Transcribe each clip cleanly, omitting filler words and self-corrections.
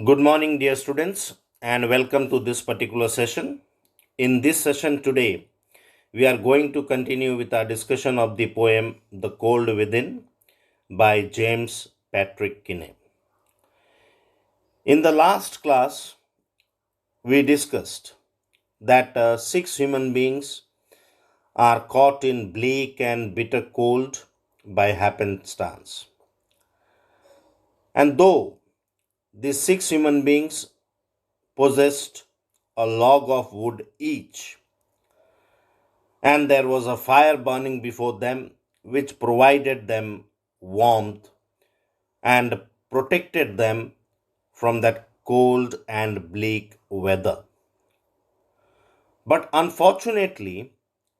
Good morning, dear students, and welcome to this particular session. In this session today, we are going to continue with our discussion of the poem The Cold Within by James Patrick Kinney. In the last class, we discussed that six human beings are caught in bleak and bitter cold by happenstance. And though these six human beings possessed a log of wood each, and there was a fire burning before them, which provided them warmth and protected them from that cold and bleak weather. But unfortunately,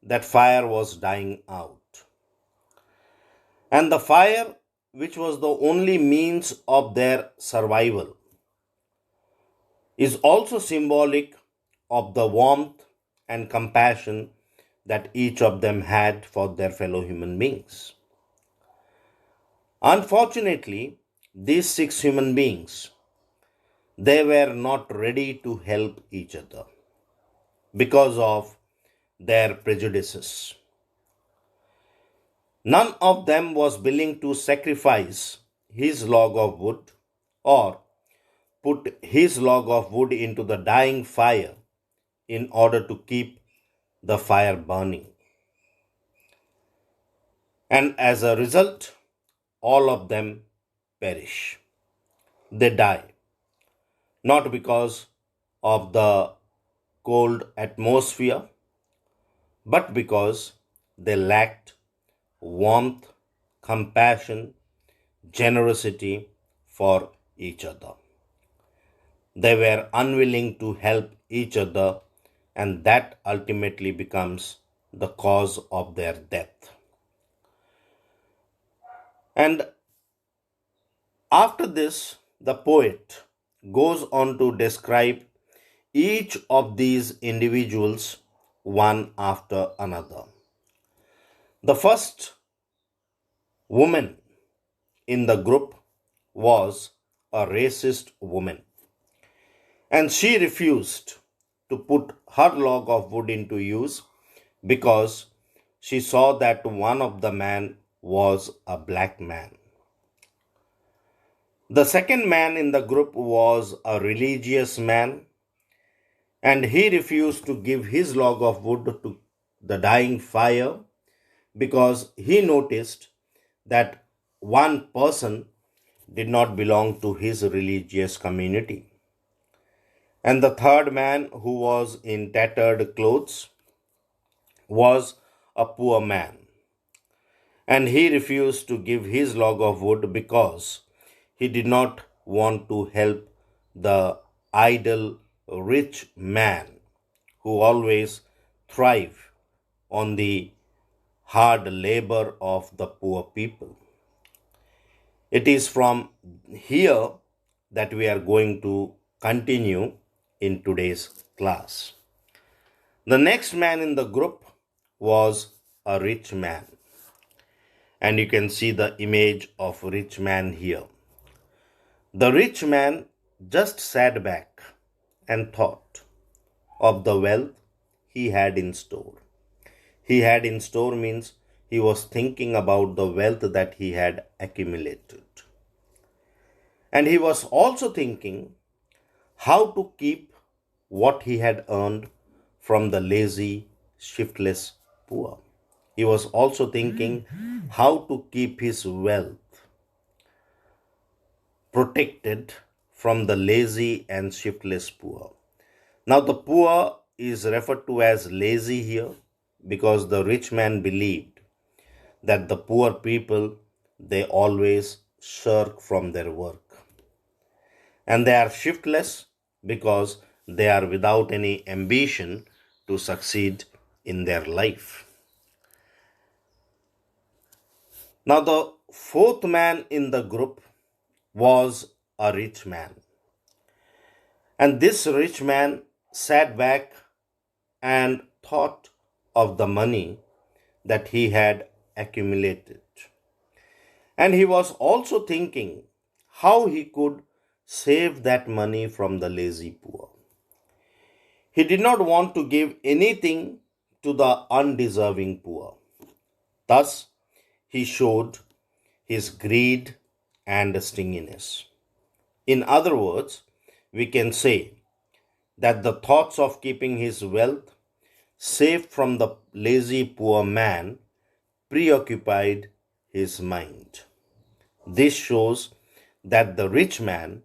that fire was dying out. And the fire, which was the only means of their survival, is also symbolic of the warmth and compassion that each of them had for their fellow human beings. Unfortunately, these six human beings, they were not ready to help each other because of their prejudices. None of them was willing to sacrifice his log of wood or put his log of wood into the dying fire in order to keep the fire burning. And as a result, all of them perish. They die, not because of the cold atmosphere, but because they lacked warmth, compassion, generosity for each other. They were unwilling to help each other, and that ultimately becomes the cause of their death. And after this, the poet goes on to describe each of these individuals one after another. The first woman in the group was a racist woman, and she refused to put her log of wood into use because she saw that one of the men was a black man. The second man in the group was a religious man, and he refused to give his log of wood to the dying fire because he noticed that one person did not belong to his religious community. And the third man, who was in tattered clothes, was a poor man, and he refused to give his log of wood because he did not want to help the idle rich man who always thrive on the hard labor of the poor people. It is from here that we are going to continue in today's class. The next man in the group was a rich man, and you can see the image of rich man here. The rich man just sat back and thought of the wealth he had in store. He had in store means he was thinking about the wealth that he had accumulated. And he was also thinking how to keep what he had earned from the lazy, shiftless poor. He was also thinking how to keep his wealth protected from the lazy and shiftless poor. Now, the poor is referred to as lazy here because the rich man believed that the poor people, they always shirk from their work. And they are shiftless because they are without any ambition to succeed in their life. Now, the fourth man in the group was a rich man. And this rich man sat back and thought of the money that he had accumulated. And he was also thinking how he could save that money from the lazy poor. He did not want to give anything to the undeserving poor. Thus, he showed his greed and stinginess. In other words, we can say that the thoughts of keeping his wealth safe from the lazy poor man preoccupied his mind. This shows that the rich man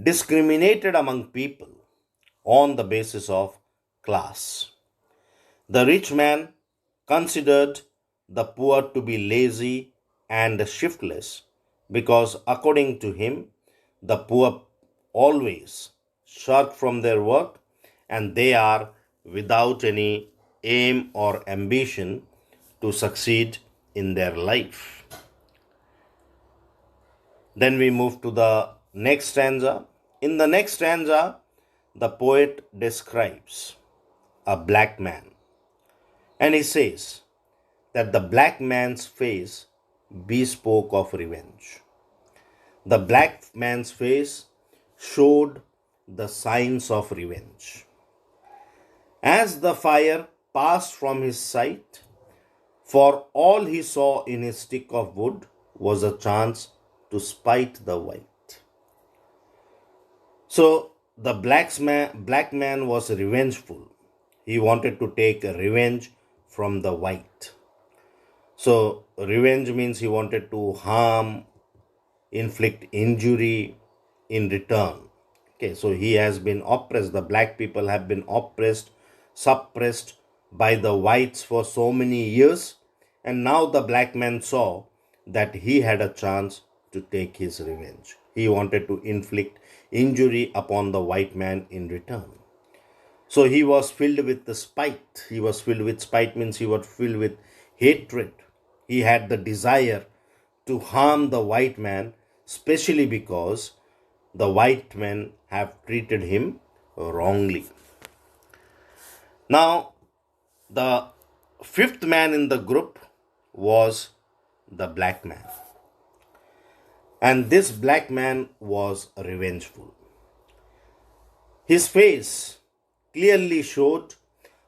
discriminated among people on the basis of class. The rich man considered the poor to be lazy and shiftless because, according to him, the poor always shirk from their work and they are without any aim or ambition to succeed in their life. Then we move to the next stanza. In the next stanza, the poet describes a black man and he says that the black man's face bespoke of revenge. The black man's face showed the signs of revenge. As the fire passed from his sight, for all he saw in his stick of wood was a chance to spite the white. So the black man was revengeful. He wanted to take revenge from the white. So revenge means he wanted to harm, inflict injury in return. Okay, so he has been oppressed. The black people have been oppressed, suppressed by the whites for so many years. And now the black man saw that he had a chance to take his revenge. He wanted to inflict injury upon the white man in return. So he was filled with the spite. He was filled with spite means he was filled with hatred. He had the desire to harm the white man, especially because the white men have treated him wrongly. Now, the fifth man in the group was the black man. And this black man was revengeful. His face clearly showed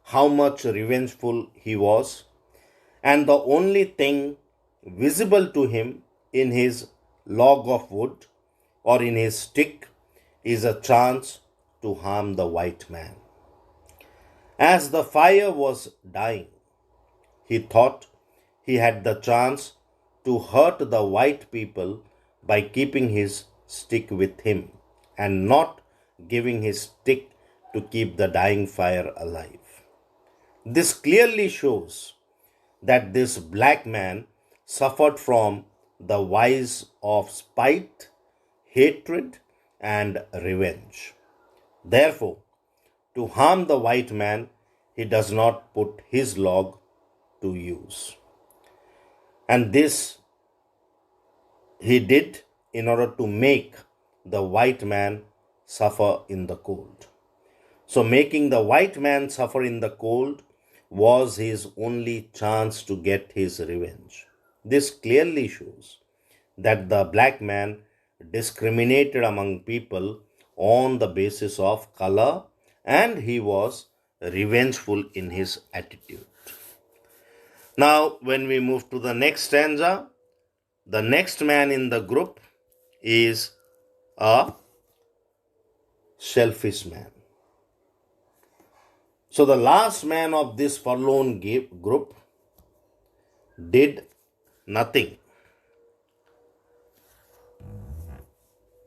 how much revengeful he was, and the only thing visible to him in his log of wood or in his stick is a chance to harm the white man. As the fire was dying, he thought he had the chance to hurt the white people by keeping his stick with him and not giving his stick to keep the dying fire alive. This clearly shows that this black man suffered from the vice of spite, hatred, and revenge. Therefore, to harm the white man, he does not put his log to use. And this he did in order to make the white man suffer in the cold. So, making the white man suffer in the cold was his only chance to get his revenge. This clearly shows that the black man discriminated among people on the basis of color and he was revengeful in his attitude. Now, when we move to the next stanza, the next man in the group is a selfish man. So the last man of this forlorn group did nothing,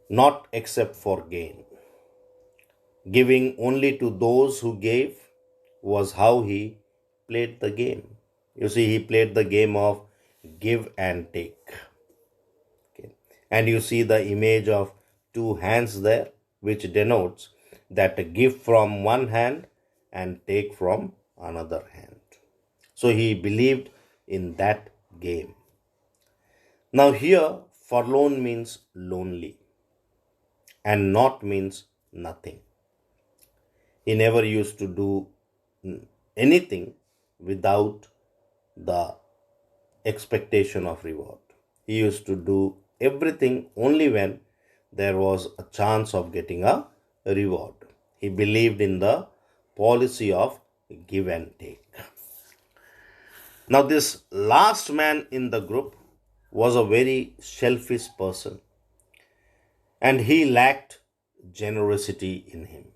not except for gain. Giving only to those who gave was how he played the game. You see, he played the game of give and take. Okay. And you see the image of two hands there, which denotes that give from one hand and take from another hand. So he believed in that game. Now, here, forlorn means lonely, and not means nothing. He never used to do anything without the expectation of reward. He used to do everything only when there was a chance of getting a reward. He believed in the policy of give and take. Now, this last man in the group was a very selfish person and he lacked generosity in him.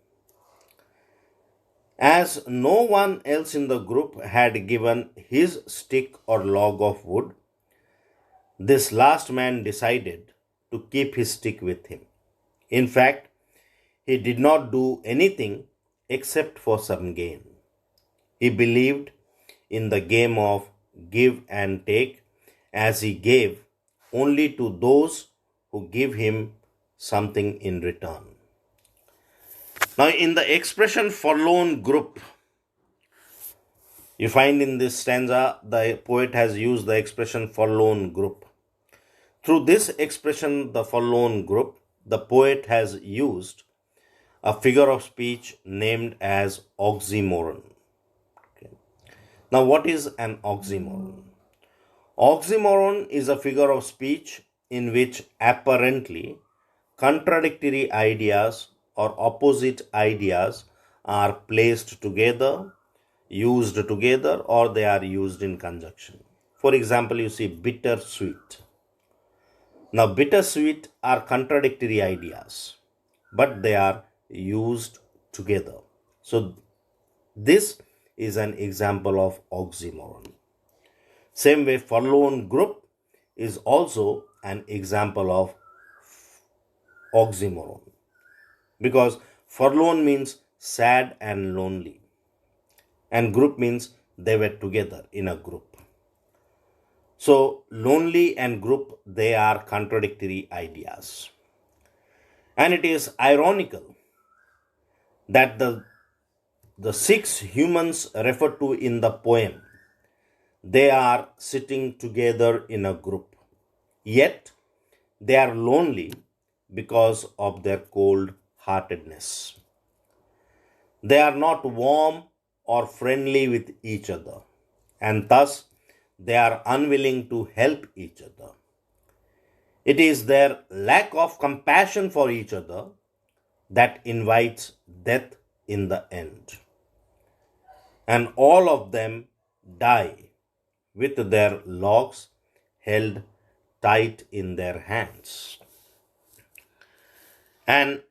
As no one else in the group had given his stick or log of wood, this last man decided to keep his stick with him. In fact, he did not do anything except for some gain. He believed in the game of give and take, as he gave only to those who give him something in return. Now, in the expression forlorn group, you find in this stanza the poet has used the expression forlorn group. Through this expression, the forlorn group, the poet has used a figure of speech named as oxymoron. Okay. Now, what is an oxymoron? Oxymoron is a figure of speech in which apparently contradictory ideas or opposite ideas are placed together, used together, or they are used in conjunction. For example, you see bitter sweet. Now, bitter sweet are contradictory ideas, but they are used together. So, this is an example of oxymoron. Same way, forlorn group is also an example of oxymoron because forlorn means sad and lonely, and group means they were together in a group. So, lonely and group, they are contradictory ideas. And it is ironical that the six humans referred to in the poem, they are sitting together in a group. Yet, they are lonely because of their cold heartedness. They are not warm or friendly with each other, and thus they are unwilling to help each other. It is their lack of compassion for each other that invites death in the end. And all of them die with their logs held tight in their hands. And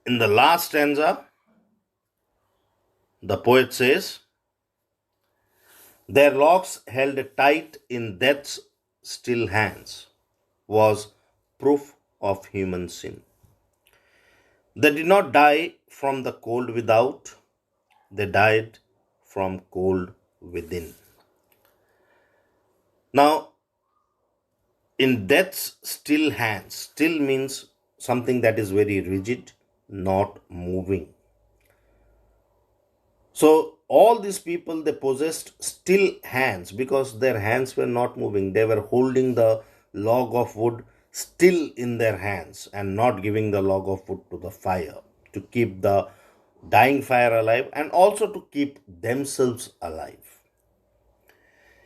in the last stanza, the poet says, their logs held tight in death's still hands was proof of human sin. They did not die from the cold without, they died from cold within. Now, in death's still hands, still means something that is very rigid, not moving. So, all these people, they possessed still hands because their hands were not moving. They were holding the log of wood still in their hands and not giving the log of wood to the fire to keep the dying fire alive and also to keep themselves alive.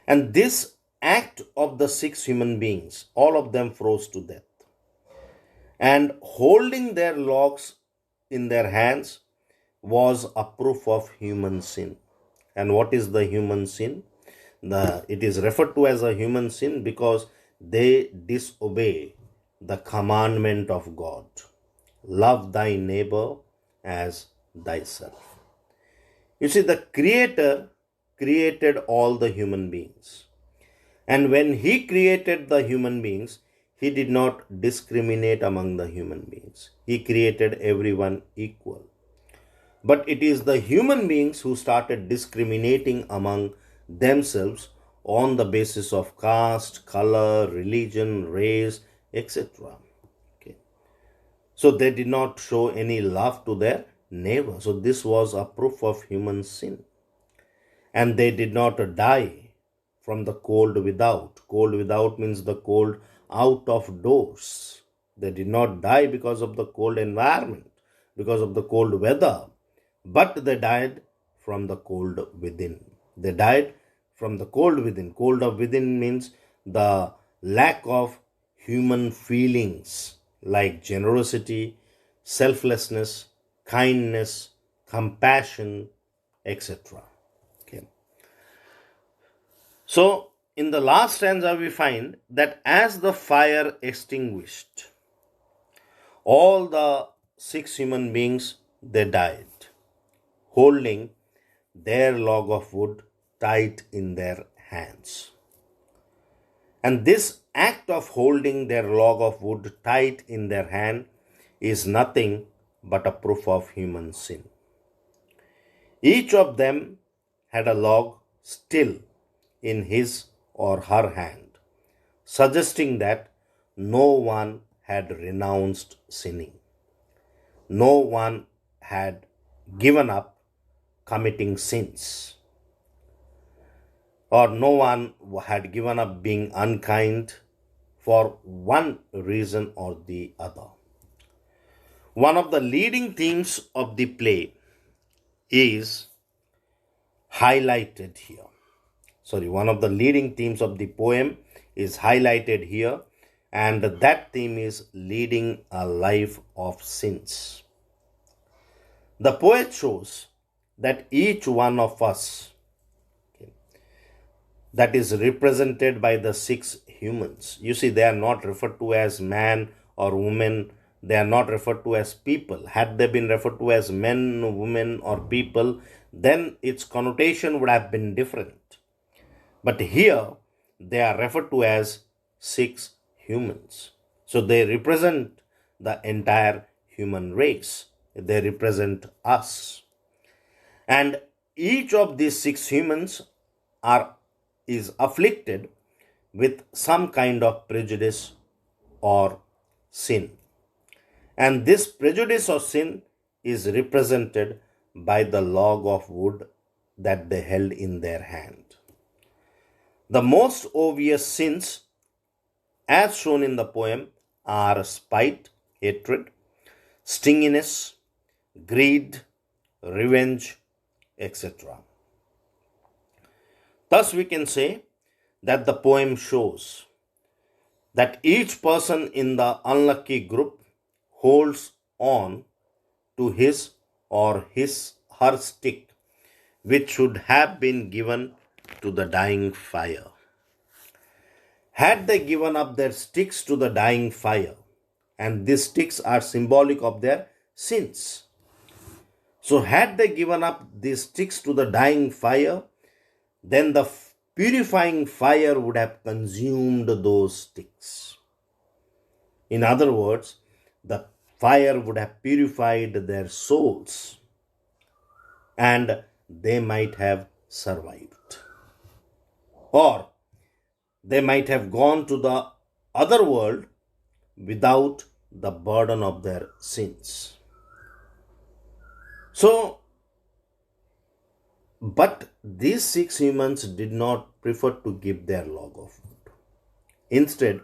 And this act of the six human beings, all of them froze to death. And holding their logs in their hands was a proof of human sin. And what is the human sin? It is referred to as a human sin because they disobey the commandment of God. Love thy neighbor as thyself. You see, the Creator created all the human beings. And when He created the human beings, He did not discriminate among the human beings. He created everyone equal. But it is the human beings who started discriminating among themselves on the basis of caste, color, religion, race, etc. Okay. So they did not show any love to their neighbor. So this was a proof of human sin. And they did not die from the cold without. Cold without means the cold out of doors. They did not die because of the cold environment, because of the cold weather, but they died from the cold within. They died from the cold within. Cold of within means the lack of human feelings like generosity, selflessness, kindness, compassion, etc. Okay. So, in the last stanza, we find that as the fire extinguished, all the six human beings they died, holding their log of wood tight in their hands. And this act of holding their log of wood tight in their hand is nothing but a proof of human sin. Each of them had a log still in his or her hand, suggesting that no one had renounced sinning. No one had given up committing sins, or no one had given up being unkind for one reason or the other. One of the leading themes of the play is highlighted here. One of the leading themes of the poem is highlighted here, and that theme is leading a life of sins. The poet shows that each one of us, that is represented by the six humans. You see, they are not referred to as man or woman, they are not referred to as people. Had they been referred to as men, women, or people, then its connotation would have been different. But here, they are referred to as six humans. So they represent the entire human race, they represent us. And each of these six humans is afflicted with some kind of prejudice or sin. And this prejudice or sin is represented by the log of wood that they held in their hand. The most obvious sins, as shown in the poem, are spite, hatred, stinginess, greed, revenge, etc. Thus, we can say that the poem shows that each person in the unlucky group holds on to his or her stick, which should have been given to the dying fire. Had they given up their sticks to the dying fire, and these sticks are symbolic of their sins. So, had they given up these sticks to the dying fire, then the purifying fire would have consumed those sticks. In other words, the fire would have purified their souls and they might have survived. Or they might have gone to the other world without the burden of their sins. But these six humans did not prefer to give their log of wood. Instead,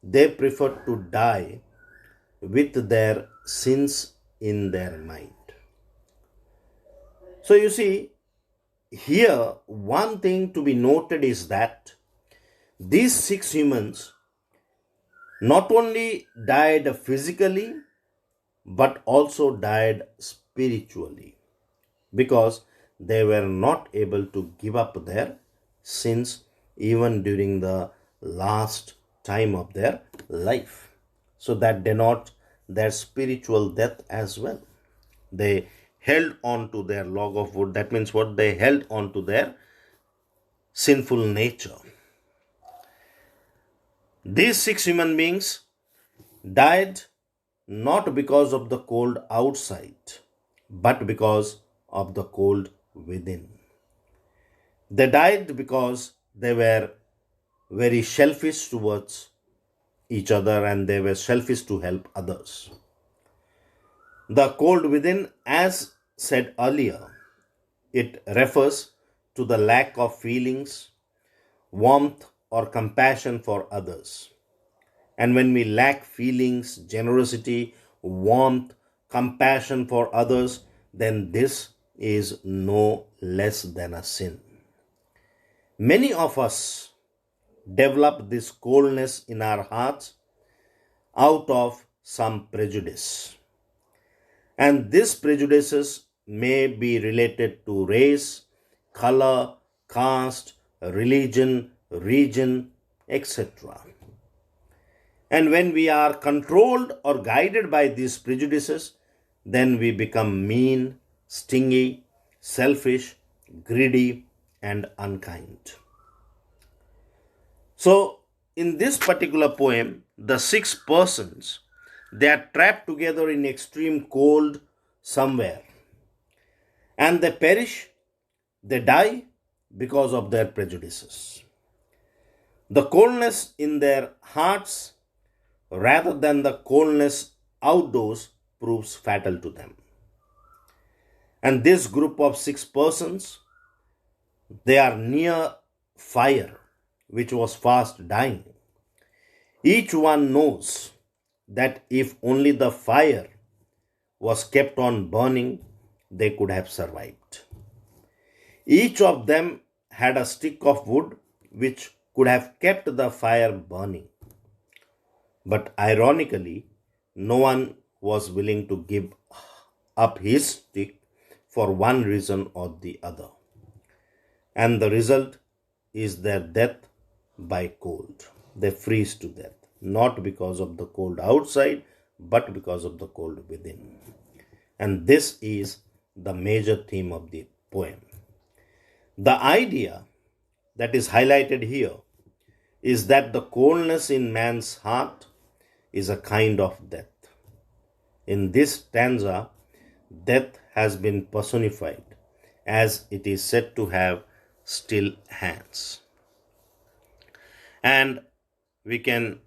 they preferred to die with their sins in their mind. So you see, here one thing to be noted is that these six humans not only died physically but also died spiritually, because they were not able to give up their sins even during the last time of their life. So that denotes their spiritual death as well. They held on to their log of wood. That means what? They held on to their sinful nature. These six human beings died not because of the cold outside, but because of the cold within. They died because they were very selfish towards each other and they were selfish to help others. The cold within, as said earlier, it refers to the lack of feelings, warmth, or compassion for others. And when we lack feelings, generosity, warmth, compassion for others, then this is no less than a sin. Many of us develop this coldness in our hearts out of some prejudice. And these prejudices may be related to race, color, caste, religion, region, etc. And when we are controlled or guided by these prejudices, then we become mean, stingy, selfish, greedy, and unkind. So, in this particular poem, the six persons, they are trapped together in extreme cold somewhere, and they perish, they die because of their prejudices. The coldness in their hearts rather than the coldness outdoors proves fatal to them. And this group of six persons, they are near fire which was fast dying. Each one knows that if only the fire was kept on burning, they could have survived. Each of them had a stick of wood which could have kept the fire burning. But ironically, no one was willing to give up his stick for one reason or the other. And the result is their death by cold. They freeze to death, not because of the cold outside, but because of the cold within. And this is the major theme of the poem. The idea that is highlighted here is that the coldness in man's heart is a kind of death. In this stanza, death has been personified as it is said to have still hands. And we can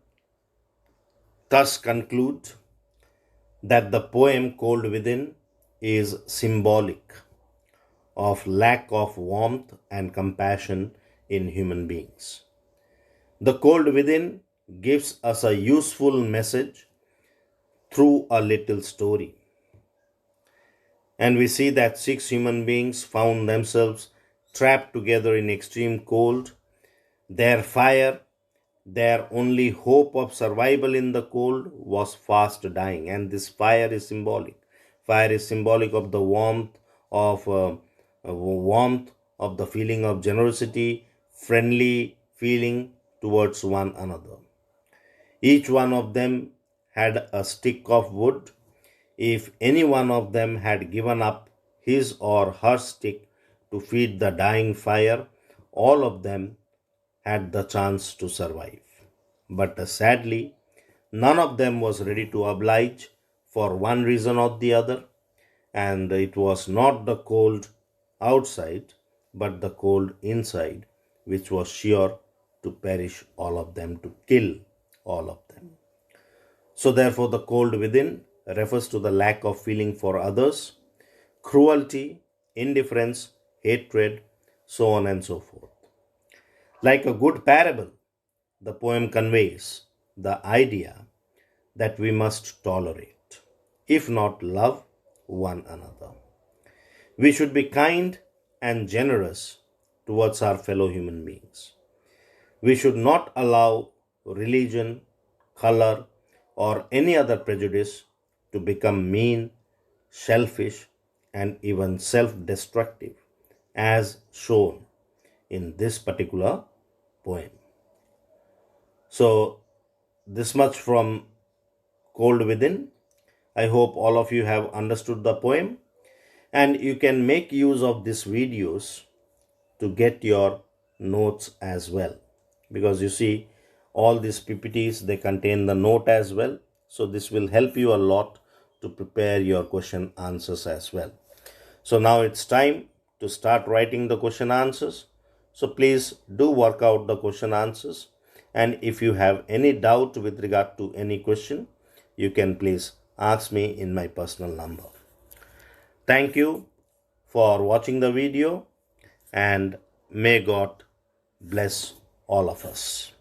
thus conclude that the poem Cold Within is symbolic of lack of warmth and compassion in human beings. The cold within gives us a useful message through a little story. And we see that six human beings found themselves trapped together in extreme cold. Their fire, their only hope of survival in the cold, was fast dying. And this fire is symbolic. Fire is symbolic of the warmth of the feeling of generosity, friendly feeling towards one another. Each one of them had a stick of wood. If any one of them had given up his or her stick to feed the dying fire, all of them had the chance to survive. But sadly, none of them was ready to oblige for one reason or the other, and it was not the cold outside, but the cold inside, which was sure to perish all of them, to kill all of them. So, therefore, the cold within refers to the lack of feeling for others, cruelty, indifference, hatred, so on and so forth. Like a good parable, the poem conveys the idea that we must tolerate, if not love, one another. We should be kind and generous towards our fellow human beings. We should not allow religion, color, or any other prejudice to become mean, selfish, and even self destructive, as shown in this particular poem. So, this much from Cold Within. I hope all of you have understood the poem, and you can make use of these videos to get your notes as well, because you see all these PPTs, they contain the note as well. So this will help you a lot to prepare your question answers as well. So now it's time to start writing the question answers. So please do work out the question answers, and if you have any doubt with regard to any question, you can please ask me in my personal number. Thank you for watching the video, and may God bless all of us.